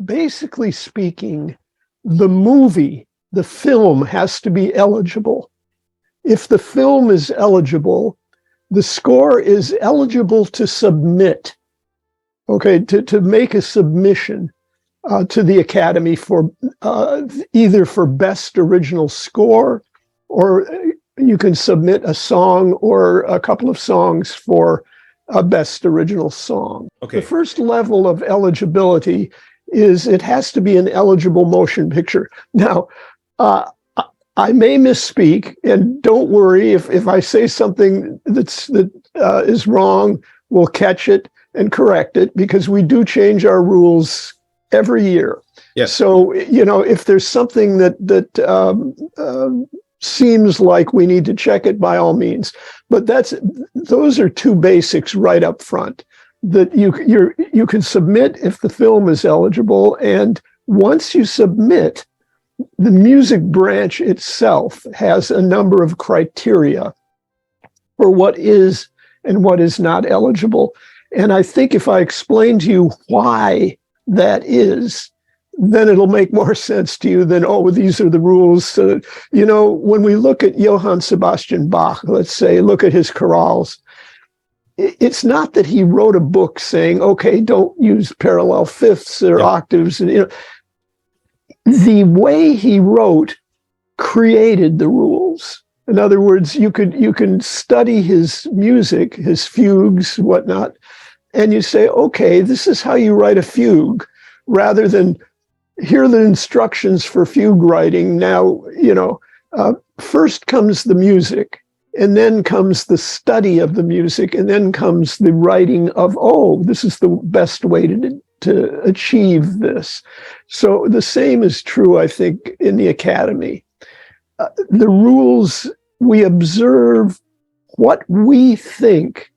basically speaking, the film has to be eligible. If the film is eligible, the score is eligible to submit, okay, to make a submission to the Academy for either for Best Original Score, or you can submit a song or a couple of songs for a Best Original Song. Okay. The first level of eligibility is it has to be an eligible motion picture. Now, I may misspeak, and don't worry if I say something that is wrong, we'll catch it and correct it, because we do change our rules every year. Yes. So, if there's something that seems like we need to check it, by all means. But those are two basics right up front, that you can submit if the film is eligible, and once you submit, the music branch itself has a number of criteria for what is and what is not eligible. And I think if I explain to you why that is, then it'll make more sense to you than, oh, these are the rules. When we look at Johann Sebastian Bach, let's say, look at his chorales, it's not that he wrote a book saying, okay, don't use parallel fifths or octaves. And, the way he wrote created the rules. In other words, you can study his music, his fugues, whatnot, and you say, okay, this is how you write a fugue, rather than here are the instructions for fugue writing. Now, first comes the music, and then comes the study of the music, and then comes the writing of, oh, this is the best way to achieve this. So the same is true, I think, in the Academy. The rules, we observe what we think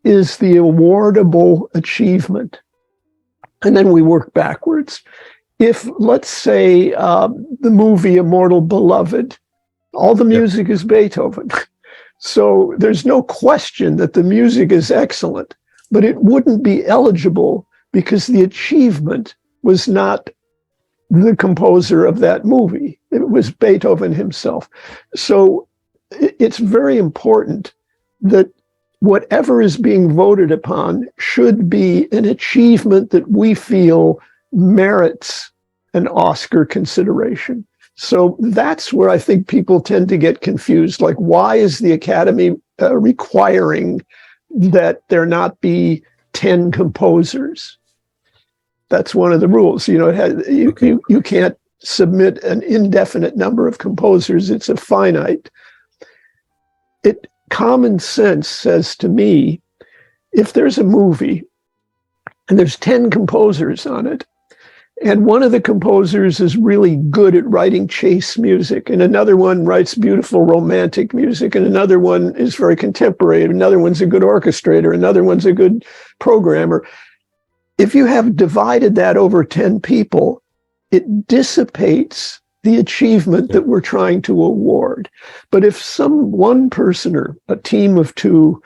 is the awardable achievement, and then we work backwards. If, let's say, the movie Immortal Beloved, all the music is Beethoven. So there's no question that the music is excellent, but it wouldn't be eligible because the achievement was not the composer of that movie. It was Beethoven himself. So it's very important that whatever is being voted upon should be an achievement that we feel merits an Oscar consideration. So that's where I think people tend to get confused. Like, why is the Academy requiring that there not be 10 composers? That's one of the rules. You can't submit an indefinite number of composers. It's a finite. Common sense says to me, if there's a movie and there's 10 composers on it, and one of the composers is really good at writing chase music, and another one writes beautiful romantic music, and another one is very contemporary, another one's a good orchestrator, another one's a good programmer. If you have divided that over 10 people, it dissipates the achievement that we're trying to award. But if one person or a team of two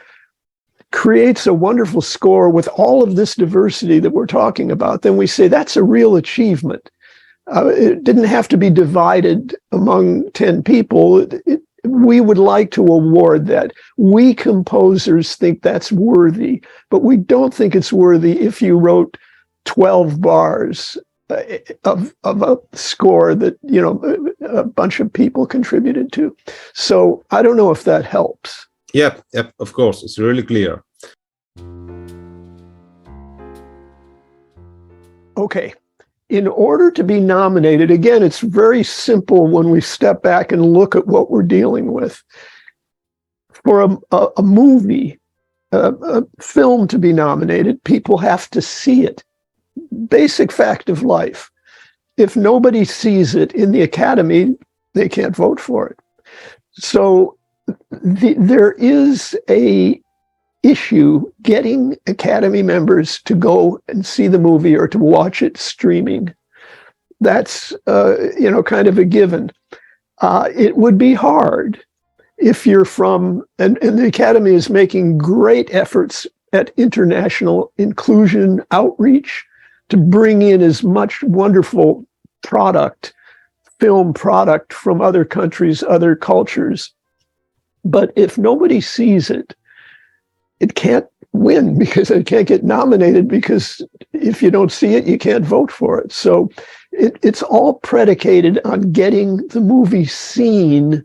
creates a wonderful score with all of this diversity that we're talking about, then we say that's a real achievement. It didn't have to be divided among 10 people. We would like to award that. We composers think that's worthy, but we don't think it's worthy if you wrote 12 bars of a score that, a bunch of people contributed to. So I don't know if that helps. Yep, of course. It's really clear. Okay. In order to be nominated, again, it's very simple when we step back and look at what we're dealing with. For a movie, a film to be nominated, people have to see it. Basic fact of life. If nobody sees it in the Academy, they can't vote for it. So there is a issue getting Academy members to go and see the movie or to watch it streaming. That's, kind of a given. It would be hard if you're from, and the Academy is making great efforts at international inclusion outreach. to bring in as much wonderful film product from other countries, other cultures. But if nobody sees it, it can't win because it can't get nominated, because if you don't see it, you can't vote for it. So it's all predicated on getting the movie seen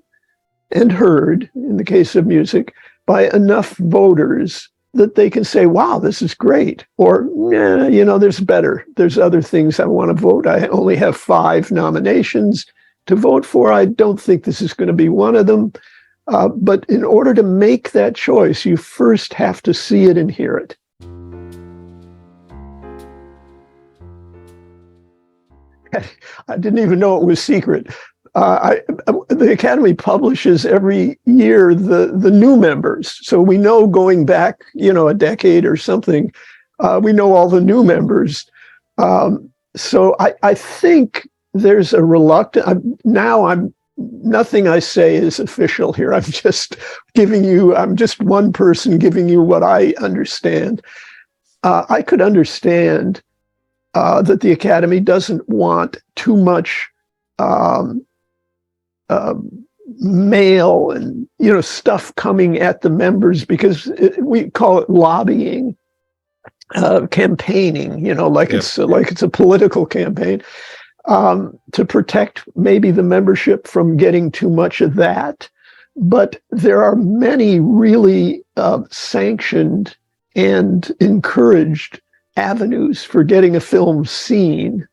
and heard, in the case of music, by enough voters that they can say, wow, this is great. Or, nah, there's better. There's other things I want to vote. I only have 5 nominations to vote for. I don't think this is going to be one of them. But in order to make that choice, you first have to see it and hear it. I didn't even know it was secret. The Academy publishes every year the new members. So we know, going back, a decade or something, we know all the new members. So I think there's a reluctance. Nothing I say is official here. I'm just one person giving you what I understand. I could understand that the Academy doesn't want too much mail and stuff coming at the members, because we call it lobbying, campaigning. It's a political campaign, to protect maybe the membership from getting too much of that. But there are many really sanctioned and encouraged avenues for getting a film seen.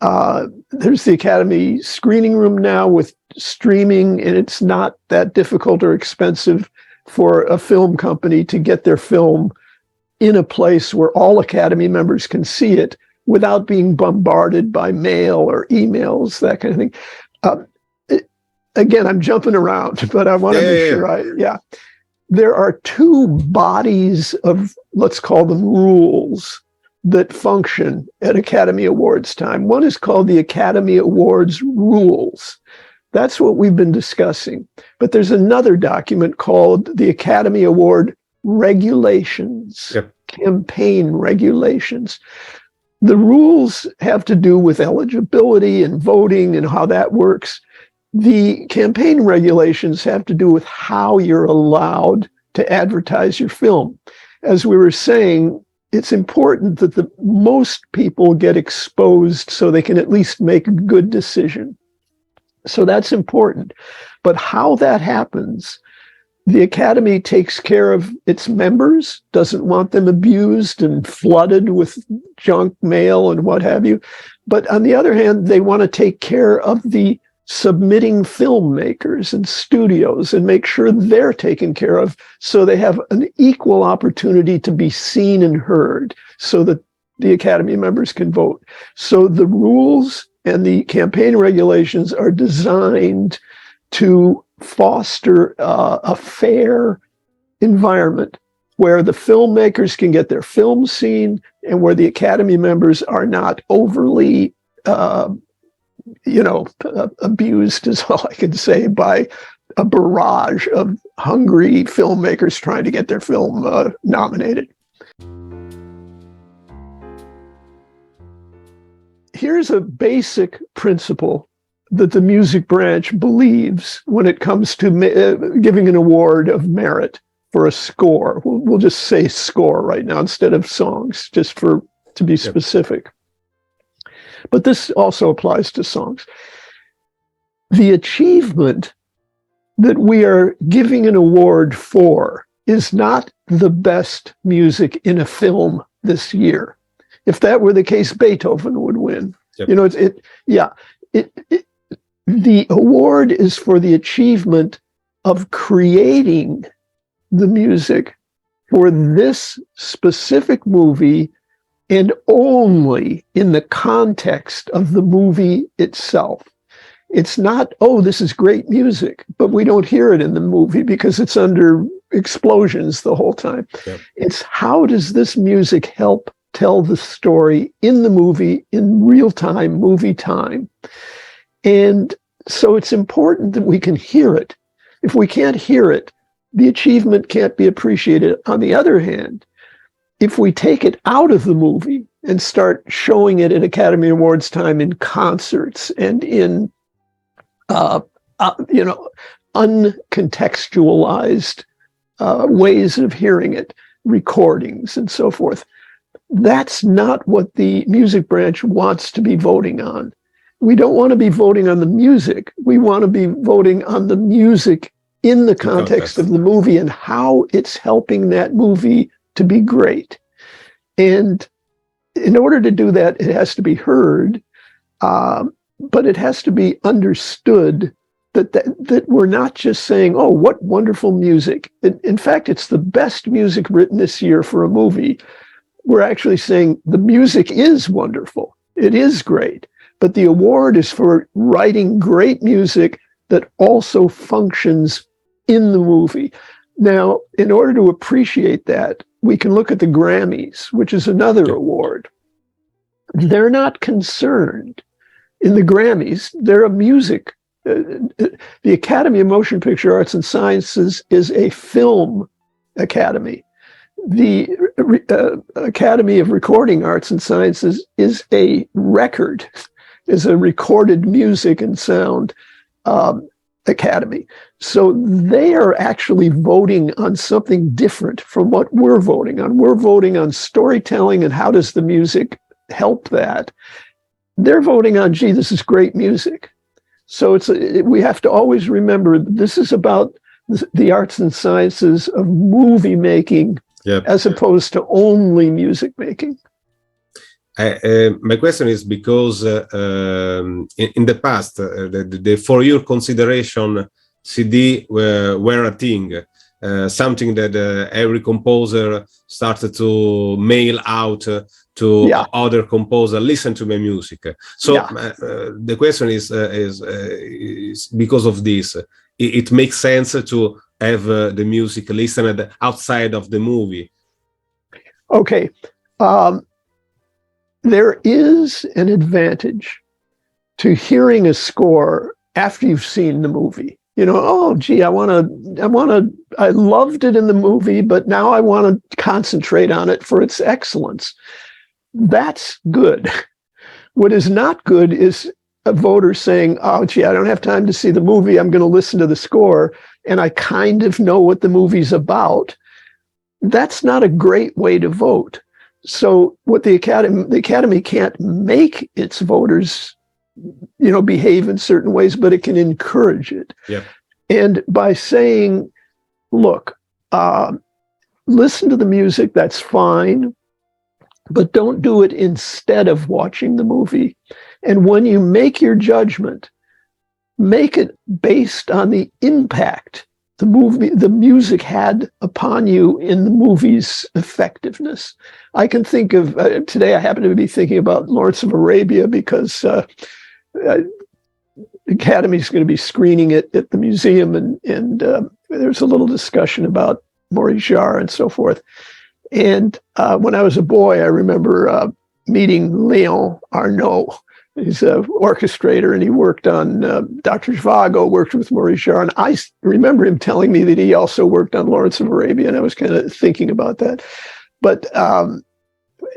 There's the Academy screening room now with streaming, and it's not that difficult or expensive for a film company to get their film in a place where all Academy members can see it without being bombarded by mail or emails, that kind of thing. Again, I'm jumping around, but I want to make sure there are 2 bodies of, let's call them, rules that function at Academy Awards time. One is called the Academy Awards Rules. That's what we've been discussing. But there's another document called the Academy Award Regulations, campaign regulations. The rules have to do with eligibility and voting and how that works. The campaign regulations have to do with how you're allowed to advertise your film. As we were saying, it's important that the most people get exposed so they can at least make a good decision. So that's important. But how that happens, the Academy takes care of its members, doesn't want them abused and flooded with junk mail and what have you. But on the other hand, they want to take care of the submitting filmmakers and studios and make sure they're taken care of, so they have an equal opportunity to be seen and heard, so that the Academy members can vote. So the rules and the campaign regulations are designed to foster a fair environment where the filmmakers can get their films seen, and where the Academy members are not overly abused, is all I can say, by a barrage of hungry filmmakers trying to get their film nominated. Here's a basic principle that the music branch believes when it comes to giving an award of merit for a score. We'll just say score right now instead of songs, just to be specific. But this also applies to songs. The achievement that we are giving an award for is not the best music in a film this year. If that were the case, Beethoven would win. The award is for the achievement of creating the music for this specific movie, and only in the context of the movie itself. It's not, oh, this is great music, but we don't hear it in the movie because it's under explosions the whole time. Yep. It's, how does this music help tell the story in the movie, in real time, movie time? And so it's important that we can hear it. If we can't hear it, the achievement can't be appreciated. On the other hand, if we take it out of the movie and start showing it at Academy Awards time in concerts and in, uncontextualized ways of hearing it, recordings and so forth, that's not what the music branch wants to be voting on. We don't want to be voting on the music. We want to be voting on the music in the context of the movie and how it's helping that movie to be great. And in order to do that, it has to be heard, but it has to be understood that we're not just saying, oh, what wonderful music. In fact, it's the best music written this year for a movie. We're actually saying the music is wonderful. It is great. But the award is for writing great music that also functions in the movie. Now, in order to appreciate that, we can look at the Grammys, which is another award. They're not concerned. In the Grammys, they're a music. The Academy of Motion Picture Arts and Sciences is a film academy. The Academy of Recording Arts and Sciences is a recorded music and sound academy. So they are actually voting on something different from what we're voting on. We're voting on storytelling and how does the music help that. They're voting on, gee, this is great music. So we have to always remember this is about the arts and sciences of movie making, as opposed to only music making. My question is because in the past, for your consideration, CD were a thing, something that every composer started to mail out to other composer, listen to my music. So the question is because of this, it makes sense to have the music listened outside of the movie. Okay. There is an advantage to hearing a score after you've seen the movie. Oh, gee, I loved it in the movie, but now I want to concentrate on it for its excellence. That's good. What is not good is a voter saying, oh, gee, I don't have time to see the movie. I'm going to listen to the score, and I kind of know what the movie's about. That's not a great way to vote. So what the Academy can't make its voters, behave in certain ways, but it can encourage it. Yeah. And by saying, look, listen to the music, that's fine, but don't do it instead of watching the movie. And when you make your judgment, make it based on the impact the music had upon you in the movie's effectiveness. I can think of, today I happen to be thinking about Lawrence of Arabia because the Academy's going to be screening it at the museum, and there's a little discussion about Maurice Jarre and so forth. And when I was a boy, I remember meeting Léon Arnaud. He's an orchestrator, and he worked on Dr. Zhivago, worked with Maurice Jarre. And I remember him telling me that he also worked on Lawrence of Arabia, and I was kind of thinking about that. But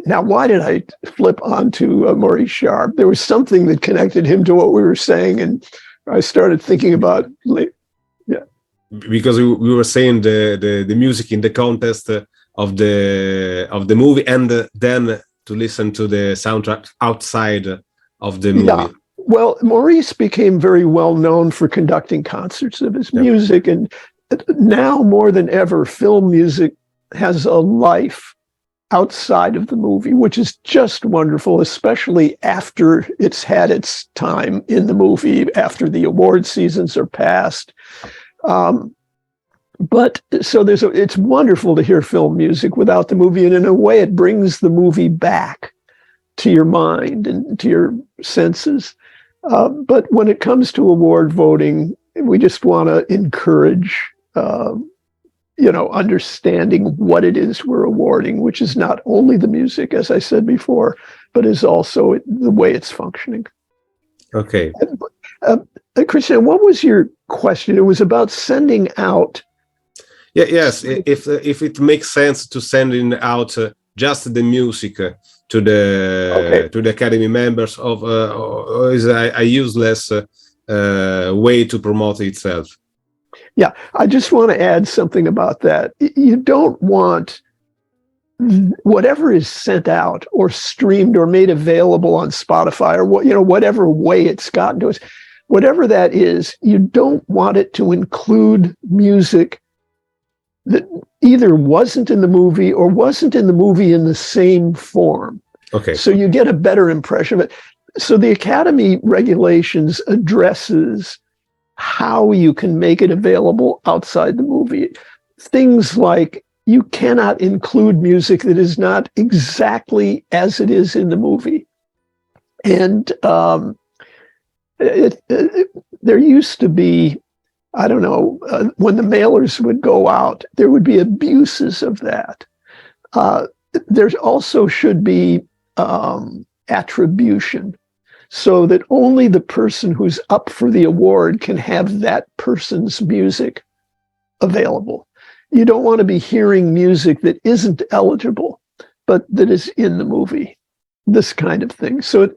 now, why did I flip onto Maurice Jarre? There was something that connected him to what we were saying, and I started thinking about, because we were saying the music in the context of the movie, and then to listen to the soundtrack outside of the movie. Yeah. Well, Maurice became very well known for conducting concerts of his music, and now more than ever, film music has a life outside of the movie, which is just wonderful, especially after it's had its time in the movie, after the award seasons are past. But so it's wonderful to hear film music without the movie, and in a way, it brings the movie back to your mind and to your senses. But when it comes to award voting, we just want to encourage, understanding what it is we're awarding, which is not only the music, as I said before, but is also the way it's functioning. Okay. Christian, what was your question? It was about sending out. Yes. If it makes sense to sending out just the music to the Academy members of or is a useless way to promote itself? Yeah, I just want to add something about that. You don't want whatever is sent out or streamed or made available on Spotify or whatever way it's gotten to us, whatever that is, you don't want it to include music that either wasn't in the movie or wasn't in the movie in the same form. Okay. So you get a better impression of it. So the Academy regulations addresses how you can make it available outside the movie. Things like you cannot include music that is not exactly as it is in the movie. And there used to be, I don't know, when the mailers would go out, there would be abuses of that. There also should be attribution, so that only the person who's up for the award can have that person's music available. You don't want to be hearing music that isn't eligible, but that is in the movie, this kind of thing. So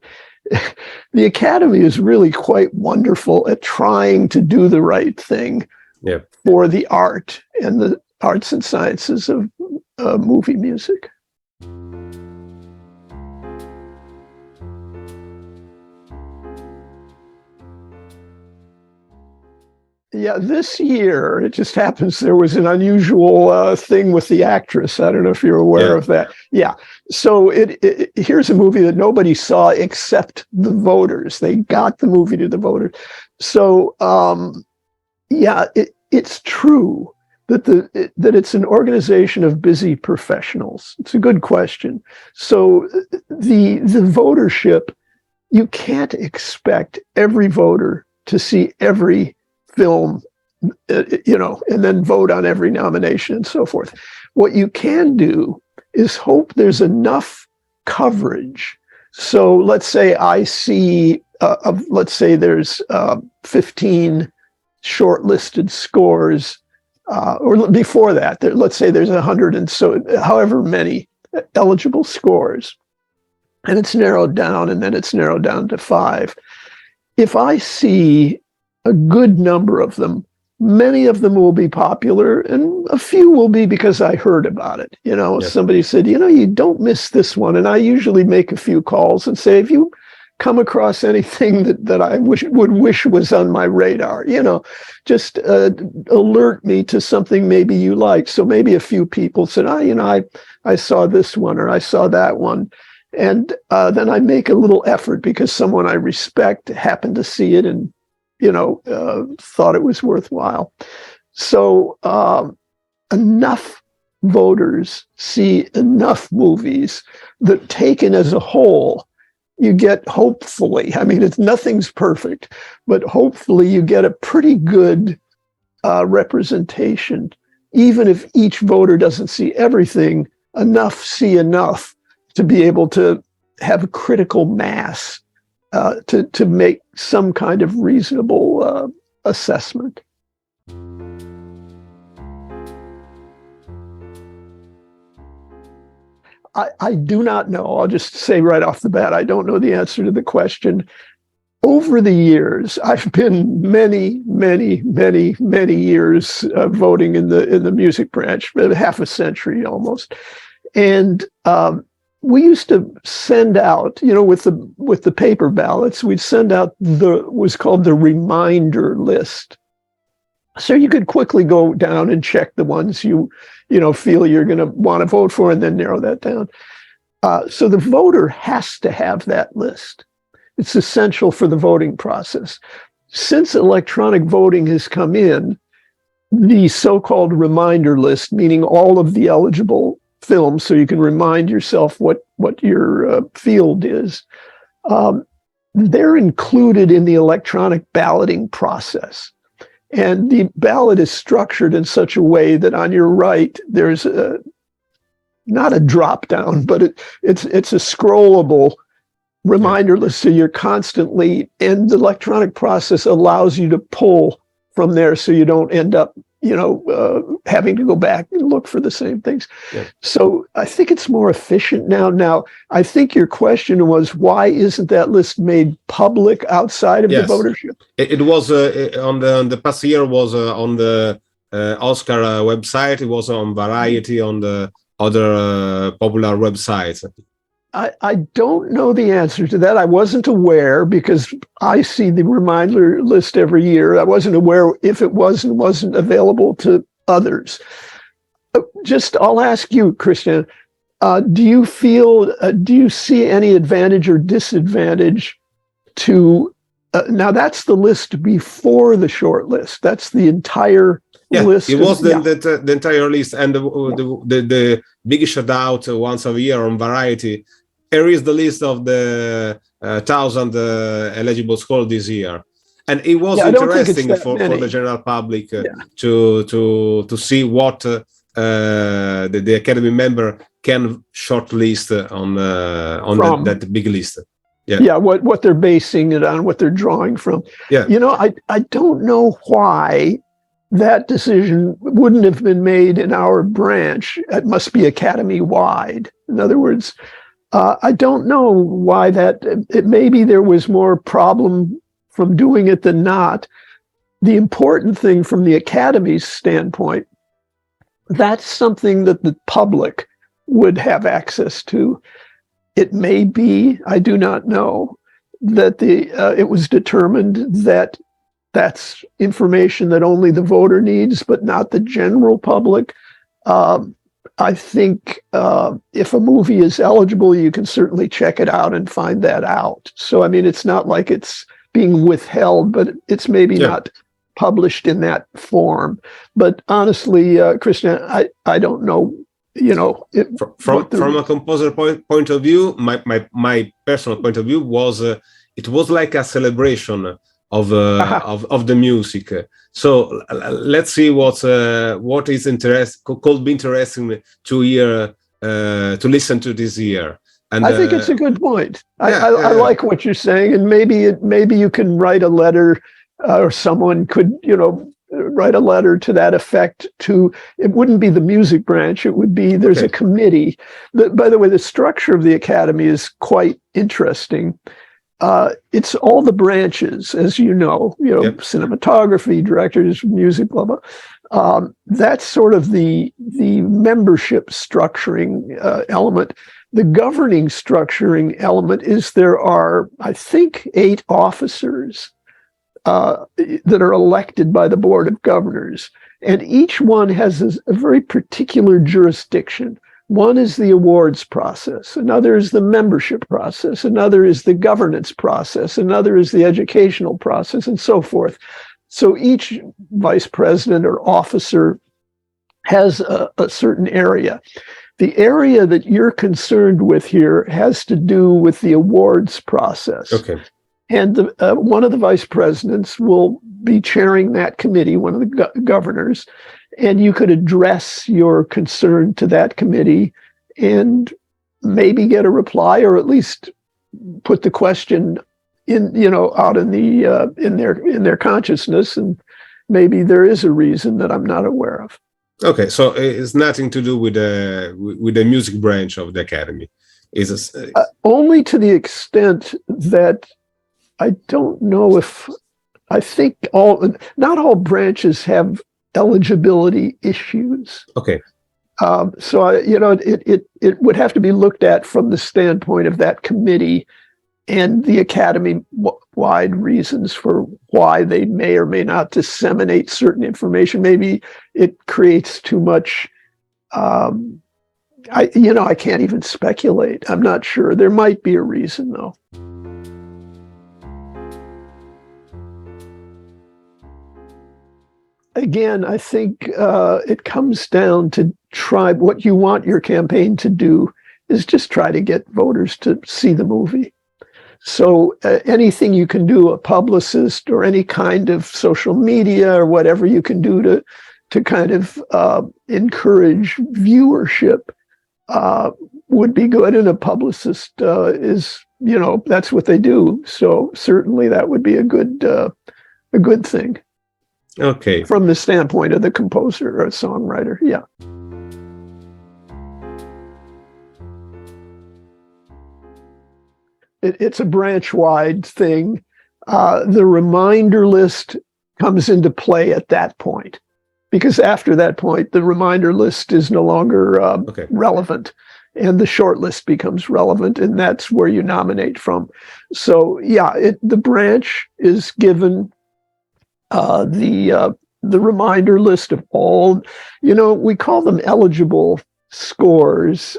the Academy is really quite wonderful at trying to do the right thing for the art and the arts and sciences of movie music. Yeah, this year, it just happens there was an unusual thing with the actress. I don't know if you're aware of that. Yeah. So here's a movie that nobody saw except the voters. They got the movie to the voters. So, it's true that it's an organization of busy professionals. It's a good question. So the votership, you can't expect every voter to see every film, and then vote on every nomination and so forth. What you can do is hope there's enough coverage. So let's say I see, let's say there's 15 shortlisted scores, or before that, let's say there's 100 and so, however many eligible scores, and it's narrowed down, and then it's narrowed down to 5. If I see a good number of them, many of them will be popular, and a few will be because I heard about it. Somebody said, you don't miss this one. And I usually make a few calls and say, if you come across anything that I would wish was on my radar, just alert me to something maybe you like. So maybe a few people said, I saw this one or I saw that one. And then I make a little effort because someone I respect happened to see it and thought it was worthwhile. So enough voters see enough movies that taken as a whole, you get, hopefully, nothing's perfect, but hopefully you get a pretty good representation. Even if each voter doesn't see everything, enough see enough to be able to have a critical mass to make some kind of reasonable assessment. I do not know. I'll just say right off the bat, I don't know the answer to the question. Over the years, I've been many, many, many, many years voting in the music branch, half a century almost, and we used to send out, with the paper ballots, we'd send out was called the reminder list. So you could quickly go down and check the ones you feel you're going to want to vote for, and then narrow that down. So the voter has to have that list. It's essential for the voting process. Since electronic voting has come in, the so-called reminder list, meaning all of the eligible films, so you can remind yourself what your field is, they're included in the electronic balloting process. And the ballot is structured in such a way that on your right, there's not a drop down, but it's a scrollable reminder list. So you're constantly, and the electronic process allows you to pull from there so you don't end up having to go back and look for the same things. Yeah. So I think it's more efficient now. Now, I think your question was, why isn't that list made public outside of the Yes. votership? It was on the past year was on the Oscar website. It was on Variety, on the other popular websites. I don't know the answer to that. I wasn't aware because I see the reminder list every year. I wasn't aware if it wasn't available to others. I'll ask you, Christian, do you see any advantage or disadvantage to, now that's the list before the short list. That's the entire list. It was the entire list, and the big shout out once a year on Variety. Here is the list of the 1,000 eligible scholars this year, and it was interesting for the general public to see what the Academy member can shortlist on that big list. What they're basing it on, what they're drawing from. I don't know why that decision wouldn't have been made in our branch. It must be Academy wide. In other words, I don't know why maybe there was more problem from doing it than not. The important thing from the Academy's standpoint, that's something that the public would have access to. It may be, I do not know, that it was determined that that's information that only the voter needs, but not the general public. I think if a movie is eligible, you can certainly check it out and find that out. So, I mean, it's not like it's being withheld, but it's maybe not published in that form. But honestly, Christian, I don't know. From a composer point of view, my personal point of view was it was like a celebration of the music. So let's see what is could be interesting to hear to listen to this year. And I think it's a good point. I like what you're saying, and maybe you can write a letter, or someone could write a letter to that effect. It wouldn't be the music branch. It would be there's a committee. By the way, the structure of the Academy is quite interesting. It's all the branches, as you know, cinematography, directors, music, blah, blah. That's sort of the membership structuring element. The governing structuring element is there are, I think, 8 officers that are elected by the Board of Governors, and each one has a very particular jurisdiction. One is the awards process, another is the membership process, another is the governance process, another is the educational process, and so forth. So each vice president or officer has a certain area. The area that you're concerned with here has to do with the awards process. Okay. And one of the vice presidents will be chairing that committee, one of the governors, and you could address your concern to that committee and maybe get a reply, or at least put the question out in their consciousness, and maybe there is a reason that I'm not aware of. Okay, so it's nothing to do with the music branch of the Academy. Only to the extent that I don't know if I think not all branches have eligibility issues. Okay. So it would have to be looked at from the standpoint of that committee and the Academy-wide reasons for why they may or may not disseminate certain information. Maybe it creates too much. I can't even speculate. I'm not sure. There might be a reason, though. Again, I think it comes down to what you want your campaign to do is just try to get voters to see the movie. So anything you can do, a publicist or any kind of social media or whatever you can do to kind of encourage viewership would be good. And a publicist that's what they do. So certainly that would be a good thing. Okay. from the standpoint of the composer or songwriter. Yeah. It's a branch-wide thing. The reminder list comes into play at that point, because after that point, the reminder list is no longer relevant, and the short list becomes relevant, and that's where you nominate from. So yeah, the branch is given the reminder list of all, we call them eligible scores.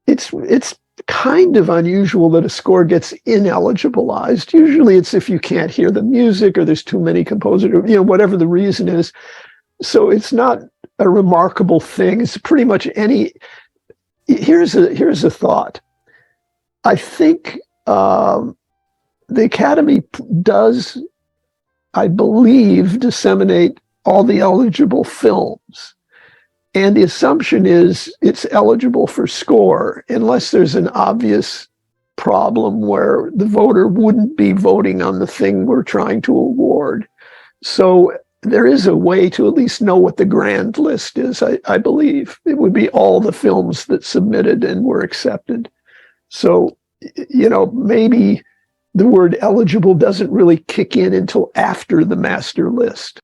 It's kind of unusual that a score gets ineligibilized. Usually it's if you can't hear the music or there's too many composers, whatever the reason is. So it's not a remarkable thing. It's pretty much any. Here's a thought. I think the Academy does, I believe, disseminate all the eligible films. And the assumption is it's eligible for score unless there's an obvious problem where the voter wouldn't be voting on the thing we're trying to award. So there is a way to at least know what the grand list is, I believe. It would be all the films that submitted and were accepted. So, maybe the word eligible doesn't really kick in until after the master list.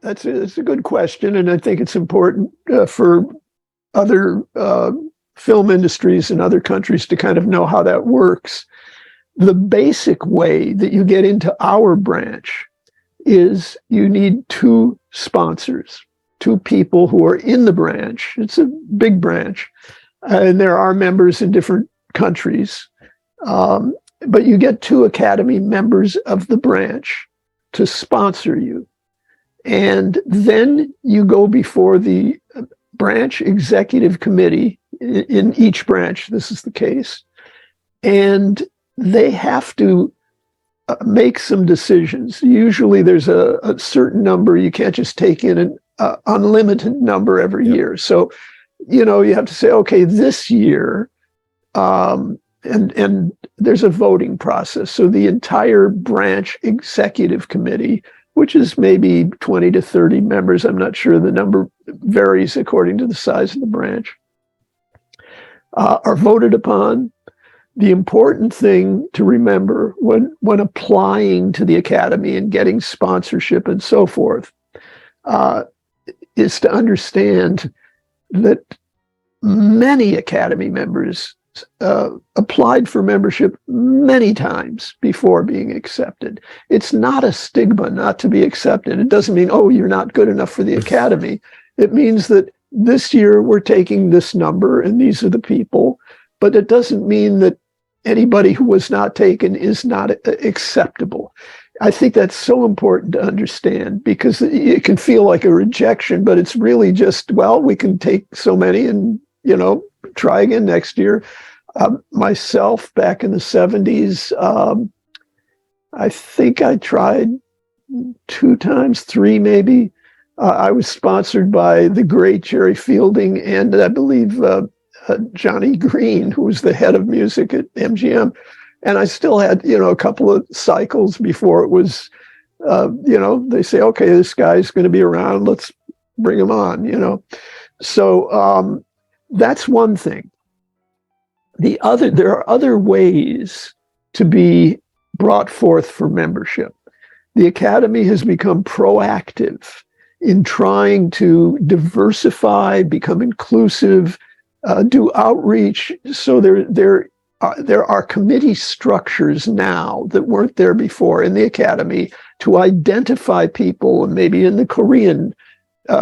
It's a good question, and I think it's important for other film industries in other countries to kind of know how that works. The basic way that you get into our branch is you need 2 sponsors, 2 people who are in the branch. It's a big branch, and there are members in different countries, but you get 2 Academy members of the branch to sponsor you. And then you go before the branch executive committee in each branch. This is the case. And they have to make some decisions. Usually there's a certain number. You can't just take in an unlimited number every year. So, you have to say, okay, this year, and there's a voting process. So the entire branch executive committee, which is maybe 20 to 30 members. I'm not sure. The number varies according to the size of the branch, are voted upon. The important thing to remember when applying to the Academy and getting sponsorship and so forth is to understand that many Academy members applied for membership many times before being accepted. It's not a stigma not to be accepted. It doesn't mean, oh, you're not good enough for the Academy. It means that this year we're taking this number and these are the people, but it doesn't mean that anybody who was not taken is not acceptable. I think that's so important to understand, because it can feel like a rejection, but it's really just, well, we can take so many and, try again next year. Myself, back in the 70s, I think I tried 2 times, 3 maybe. I was sponsored by the great Jerry Fielding and I believe Johnny Green, who was the head of music at MGM. And I still had, a couple of cycles before it was, they say, okay, this guy's going to be around. Let's bring him on, So that's one thing. There are other ways to be brought forth for membership. The Academy has become proactive in trying to diversify, become inclusive, do outreach. So there are committee structures now that weren't there before in the Academy to identify people, maybe in the Korean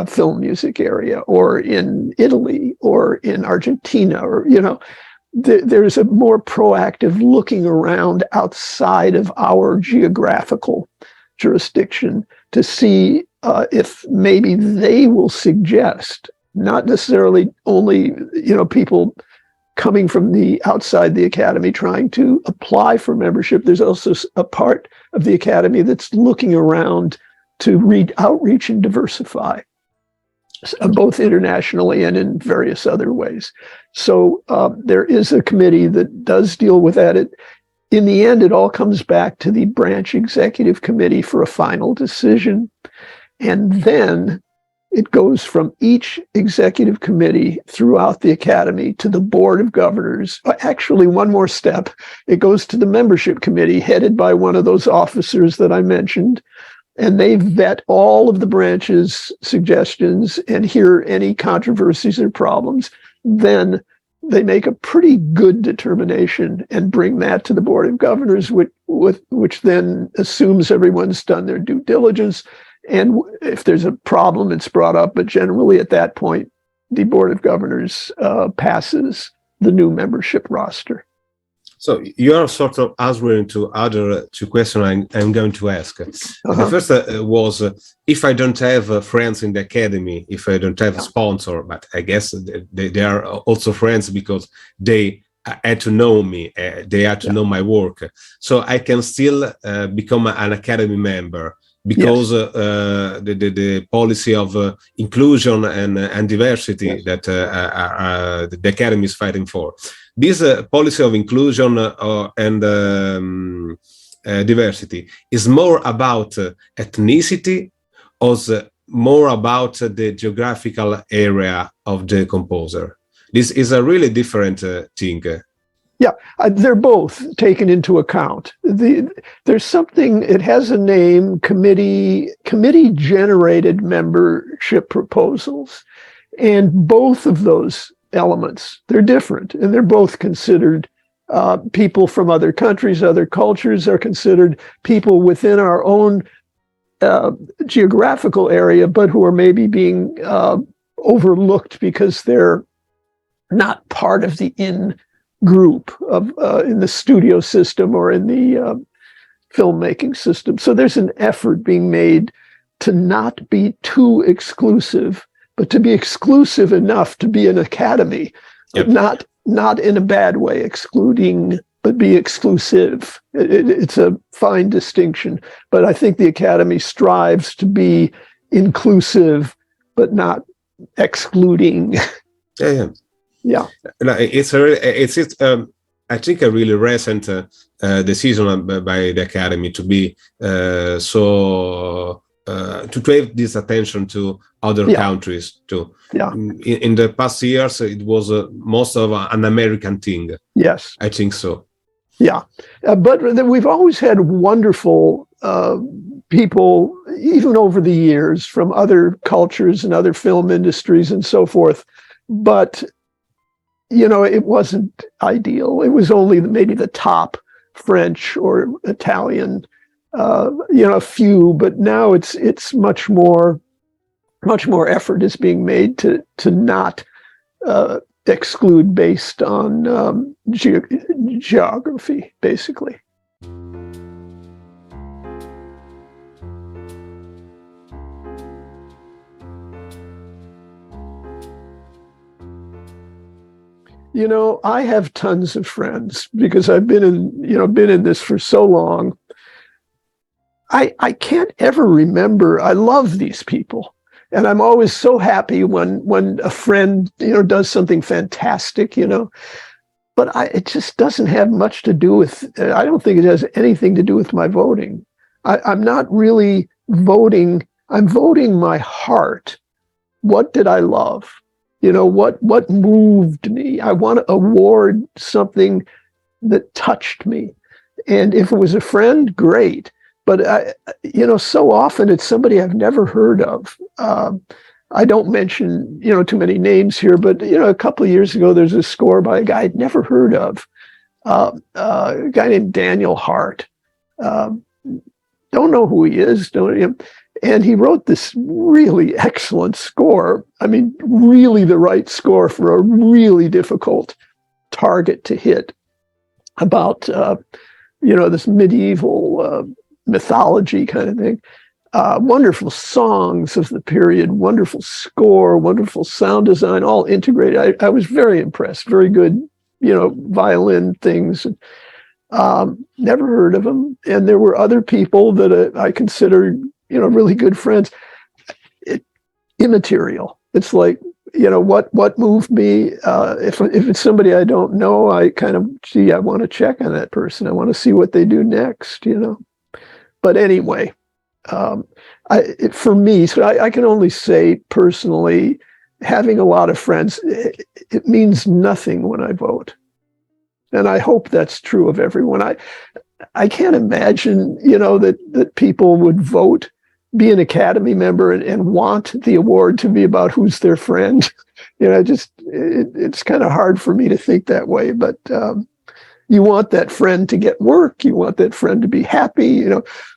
film music area, or in Italy, or in Argentina, or, there's a more proactive looking around outside of our geographical jurisdiction to see if maybe they will suggest, not necessarily only, people coming from the outside the Academy trying to apply for membership. There's also a part of the Academy that's looking around to outreach and diversify. both internationally and in various other ways. So there is a committee that does deal with that. In the end, it all comes back to the branch executive committee for a final decision. And then it goes from each executive committee throughout the academy to the board of governors. Actually, one more step. It goes to the membership committee headed by one of those officers that I mentioned. And they vet all of the branch's suggestions and hear any controversies or problems. Then they make a pretty good determination and bring that to the board of governors, which then assumes everyone's done their due diligence. And if there's a problem, it's brought up. But generally, at that point, the board of governors passes the new membership roster. So you are sort of answering to other two questions I'm going to ask. The first was if I don't have friends in the academy, if I don't have a sponsor, but I guess they are also friends because they had to know me, they had to know my work. So I can still become an academy member because the policy of inclusion and diversity that the academy is fighting for. This policy of inclusion and diversity is more about ethnicity or more about the geographical area of the composer. This is a really different thing. Yeah, they're both taken into account. There's something, it has a name, committee-generated membership proposals. And both of those elements, they're different, and they're both considered people from other countries, other cultures are considered people within our own geographical area, but who are maybe being overlooked because they're not part of the in-group of in the studio system or in the filmmaking system. So there's an effort being made to not be too exclusive, but to be exclusive enough to be an academy, not in a bad way, excluding, but be exclusive. It's a fine distinction, but I think the academy strives to be inclusive, but not excluding. Yeah. It's I think a really recent decision by the academy to be to have this attention to other countries too. In the past years, it was most of an American thing. Yes, I think so. Yeah, but we've always had wonderful people, even over the years, from other cultures and other film industries and so forth. But it wasn't ideal. It was only maybe the top French or Italian. A few, but now it's much more effort is being made to not exclude based on geography, basically. I have tons of friends because I've been in this for so long. I can't ever remember. I love these people. And I'm always so happy when a friend, does something fantastic, but it just doesn't have much to do with, I don't think it has anything to do with my voting. I'm not really voting. I'm voting my heart. What did I love? What moved me? I want to award something that touched me. And if it was a friend, great. But, so often it's somebody I've never heard of. I don't mention, too many names here, but, a couple of years ago, there's a score by a guy I'd never heard of, a guy named Daniel Hart. Don't know who he is. And he wrote this really excellent score. I mean, really the right score for a really difficult target to hit about, this medieval mythology kind of thing. Wonderful songs of the period, wonderful score, wonderful sound design, all integrated. I was very impressed. Very good, violin things. Never heard of them. And there were other people that I considered, really good friends. Immaterial. It's like, what moved me? If it's somebody I don't know, I kind of, I want to check on that person. I want to see what they do next, But anyway, for me, so I can only say personally, having a lot of friends, it means nothing when I vote. And I hope that's true of everyone. I can't imagine, that people would vote, be an Academy member, and want the award to be about who's their friend. It's kind of hard for me to think that way. But you want that friend to get work. You want that friend to be happy,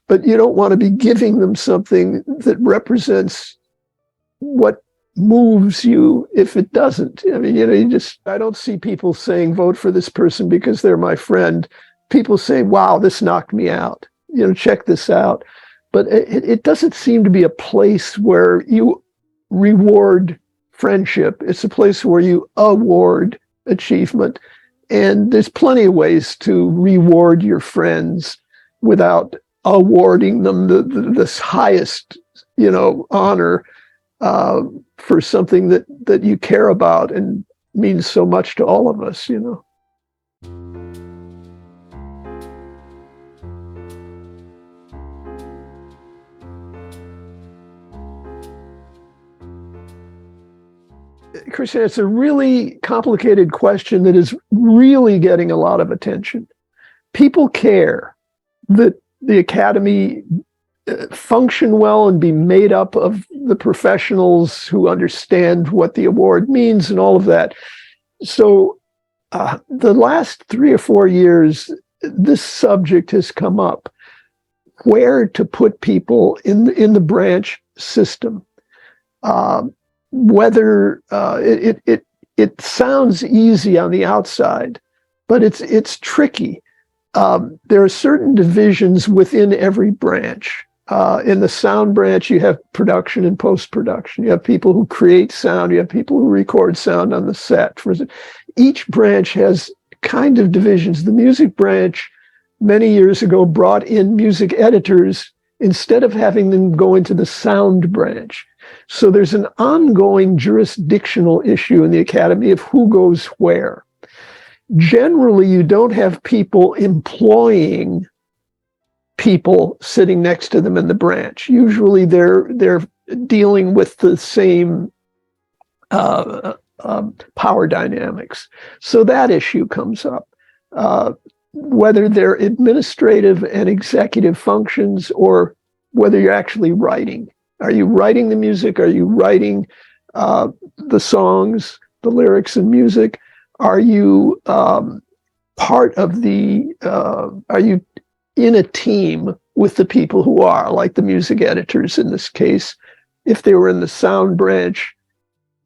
but you don't want to be giving them something that represents what moves you if it doesn't. I mean, I don't see people saying vote for this person because they're my friend. People say, wow, this knocked me out. Check this out. But it doesn't seem to be a place where you reward friendship. It's a place where you award achievement. And there's plenty of ways to reward your friends without awarding them this highest, honor for something that you care about and means so much to all of us, Christian, it's a really complicated question that is really getting a lot of attention. People care that the Academy function well and be made up of the professionals who understand what the award means and all of that. So the last 3 or 4 years, this subject has come up: where to put people in the branch system. Whether it sounds easy on the outside, but it's tricky. There are certain divisions within every branch. In the sound branch, you have production and post-production. You have people who create sound. You have people who record sound on the set. Each branch has kind of divisions. The music branch, many years ago, brought in music editors instead of having them go into the sound branch. So there's an ongoing jurisdictional issue in the Academy of who goes where. Generally, you don't have people employing people sitting next to them in the branch. Usually they're dealing with the same power dynamics. So that issue comes up. Whether they're administrative and executive functions or whether you're actually writing. Are you writing the music? Are you writing the songs, the lyrics and music? Are you part of are you in a team with the people who are, like the music editors in this case? If they were in the sound branch,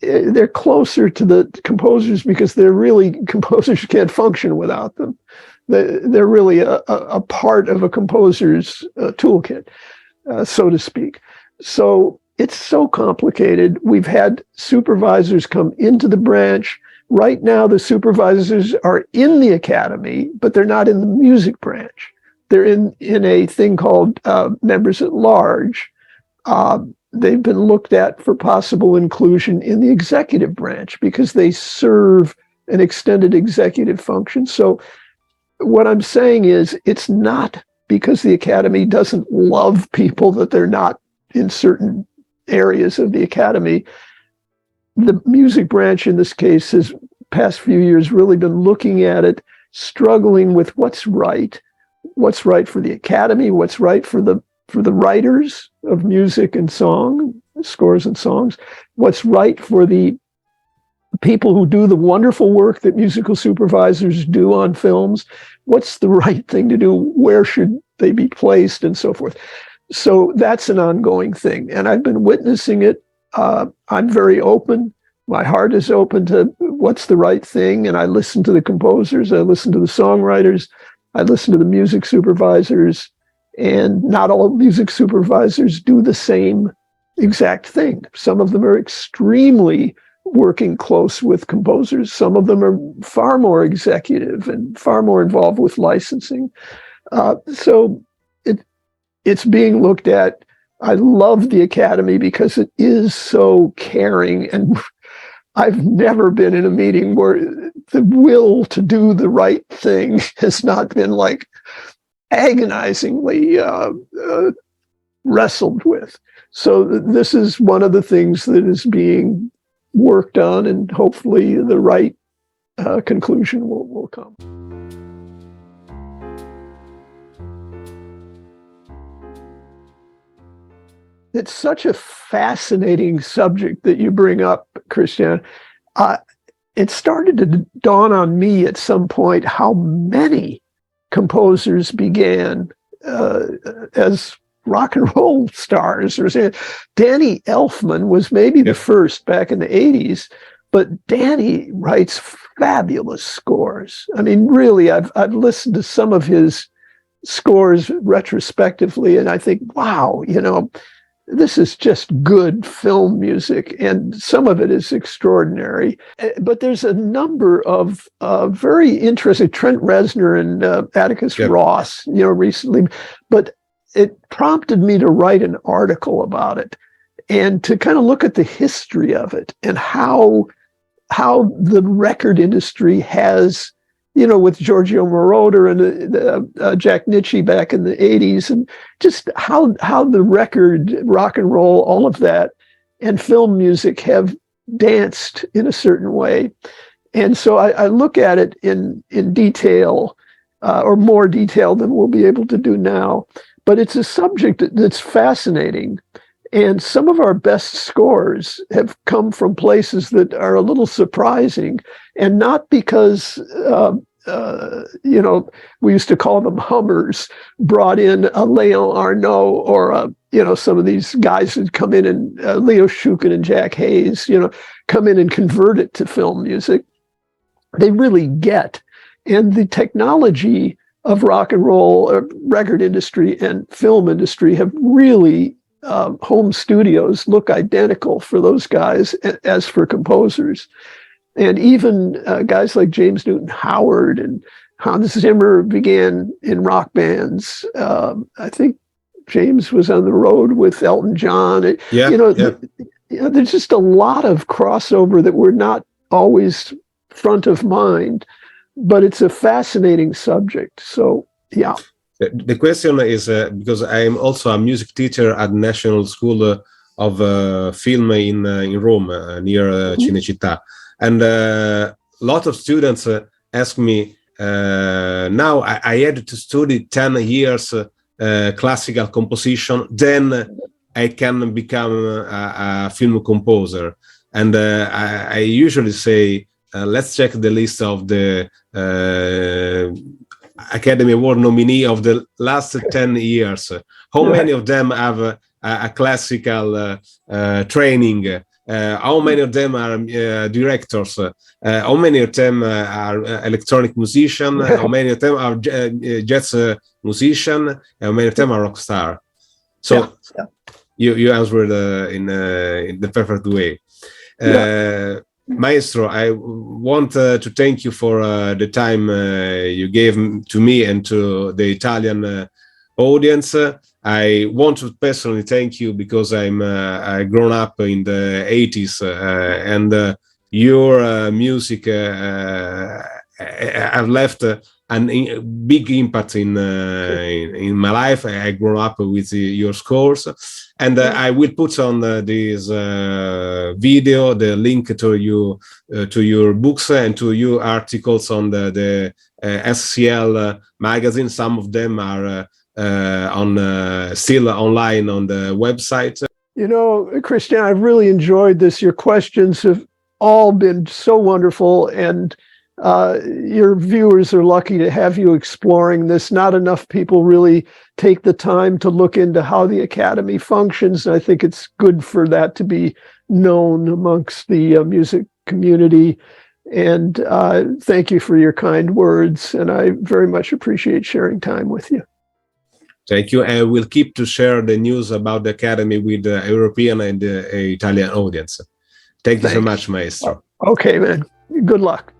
they're closer to the composers because composers can't function without them. They're really a part of a composer's toolkit, so to speak. So it's so complicated. We've had supervisors come into the branch. Right now, the supervisors are in the Academy, but they're not in the music branch. They're in a thing called members at large. They've been looked at for possible inclusion in the executive branch because they serve an extended executive function. So what I'm saying is, it's not because the Academy doesn't love people that they're not in certain areas of the Academy. The music branch in this case has past few years really been looking at it, struggling with what's right for the Academy, what's right for the writers of music and song, scores and songs, what's right for the people who do the wonderful work that musical supervisors do on films, what's the right thing to do, where should they be placed, and so forth. So that's an ongoing thing, and I've been witnessing it. I'm very open. My heart is open to what's the right thing, and I listen to the composers, I listen to the songwriters, I listen to the music supervisors, and not all music supervisors do the same exact thing. Some of them are extremely working close with composers. Some of them are far more executive and far more involved with licensing. So it's being looked at. I love the Academy because it is so caring, and I've never been in a meeting where the will to do the right thing has not been like agonizingly wrestled with. So this is one of the things that is being worked on, and hopefully the right conclusion will come. It's such a fascinating subject that you bring up, Christian. It started to dawn on me at some point how many composers began as rock and roll stars. Danny Elfman was maybe the first back in the 80s, but Danny writes fabulous scores. I mean, really, I've listened to some of his scores retrospectively, and I think, wow, this is just good film music, and some of it is extraordinary. But there's a number of very interesting, Trent Reznor and Atticus Ross, recently. But it prompted me to write an article about it and to kind of look at the history of it and how the record industry has, with Giorgio Moroder and Jack Nitzsche back in the 80s, and just how the record, rock and roll, all of that, and film music have danced in a certain way. And so I look at it in detail, or more detail than we'll be able to do now. But it's a subject that's fascinating. And some of our best scores have come from places that are a little surprising, and not because, we used to call them Hummers, brought in a Léon Arnault or, some of these guys who'd come in and Leo Shukin and Jack Hayes, come in and convert it to film music. They really get. And the technology of rock and roll, record industry and film industry have really home studios look identical for those guys as for composers. And even guys like James Newton Howard and Hans Zimmer began in rock bands. I think James was on the road with Elton John. There's just a lot of crossover that we're not always front of mind, but it's a fascinating subject. So, yeah. The question is, because I am also a music teacher at National School of Film in Rome, near Cinecittà. And a lot of students ask me, now I had to study 10 years classical composition, then I can become a film composer. And I usually say, let's check the list of the Academy Award nominee of the last 10 years. How many of them have a classical training? How many of them are directors? How many of them are electronic musicians? How many of them are jazz musicians? How many of them are rock stars? So you answered in the perfect way. Maestro, I want to thank you for the time you gave to me and to the Italian audience. I want to personally thank you because I grown up in the 80s and your music have left a big impact in my life. I grew up with your scores, and I will put on this video the link to your books and to your articles on the SCL magazine. Some of them are still online on the website. Christian, I've really enjoyed this. Your questions have all been so wonderful, and your viewers are lucky to have you exploring this. Not enough people really take the time to look into how the Academy functions, and I think it's good for that to be known amongst the music community. And thank you for your kind words, and I very much appreciate sharing time with you. Thank you, and we'll keep to share the news about the Academy with the European and the Italian audience. Thank you so much, Maestro. Okay, man. Good luck.